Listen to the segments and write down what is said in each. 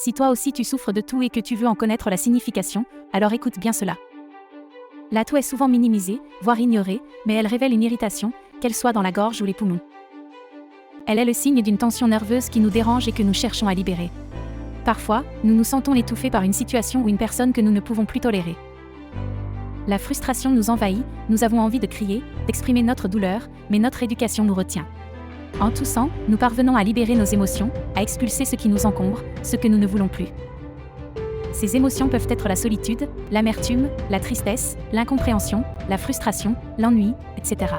Si toi aussi tu souffres de toux et que tu veux en connaître la signification, alors écoute bien cela. La toux est souvent minimisée, voire ignorée, mais elle révèle une irritation, qu'elle soit dans la gorge ou les poumons. Elle est le signe d'une tension nerveuse qui nous dérange et que nous cherchons à libérer. Parfois, nous nous sentons étouffés par une situation ou une personne que nous ne pouvons plus tolérer. La frustration nous envahit, nous avons envie de crier, d'exprimer notre douleur, mais notre éducation nous retient. En toussant, nous parvenons à libérer nos émotions, à expulser ce qui nous encombre, ce que nous ne voulons plus. Ces émotions peuvent être la solitude, l'amertume, la tristesse, l'incompréhension, la frustration, l'ennui, etc.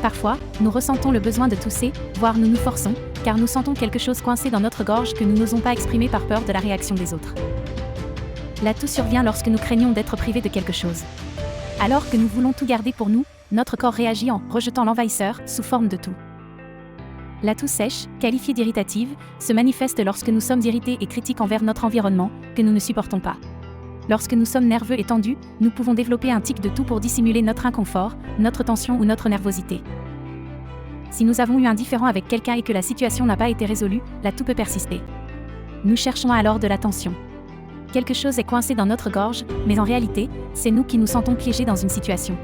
Parfois, nous ressentons le besoin de tousser, voire nous nous forçons, car nous sentons quelque chose coincé dans notre gorge que nous n'osons pas exprimer par peur de la réaction des autres. La toux survient lorsque nous craignons d'être privés de quelque chose. Alors que nous voulons tout garder pour nous, notre corps réagit en rejetant l'envahisseur sous forme de toux. La toux sèche, qualifiée d'irritative, se manifeste lorsque nous sommes irrités et critiques envers notre environnement, que nous ne supportons pas. Lorsque nous sommes nerveux et tendus, nous pouvons développer un tic de toux pour dissimuler notre inconfort, notre tension ou notre nervosité. Si nous avons eu un différend avec quelqu'un et que la situation n'a pas été résolue, la toux peut persister. Nous cherchons alors de l'attention. Quelque chose est coincé dans notre gorge, mais en réalité, c'est nous qui nous sentons piégés dans une situation.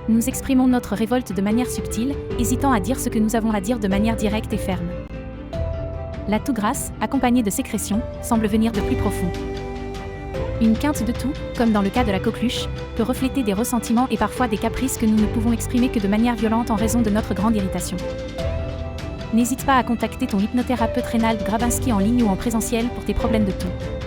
Nous exprimons notre révolte de manière subtile, hésitant à dire ce que nous avons à dire de manière directe et ferme. La toux grasse, accompagnée de sécrétions, semble venir de plus profond. Une quinte de toux, comme dans le cas de la coqueluche, peut refléter des ressentiments et parfois des caprices que nous ne pouvons exprimer que de manière violente en raison de notre grande irritation. N'hésite pas à contacter ton hypnothérapeute Reynald Grabinski en ligne ou en présentiel pour tes problèmes de toux.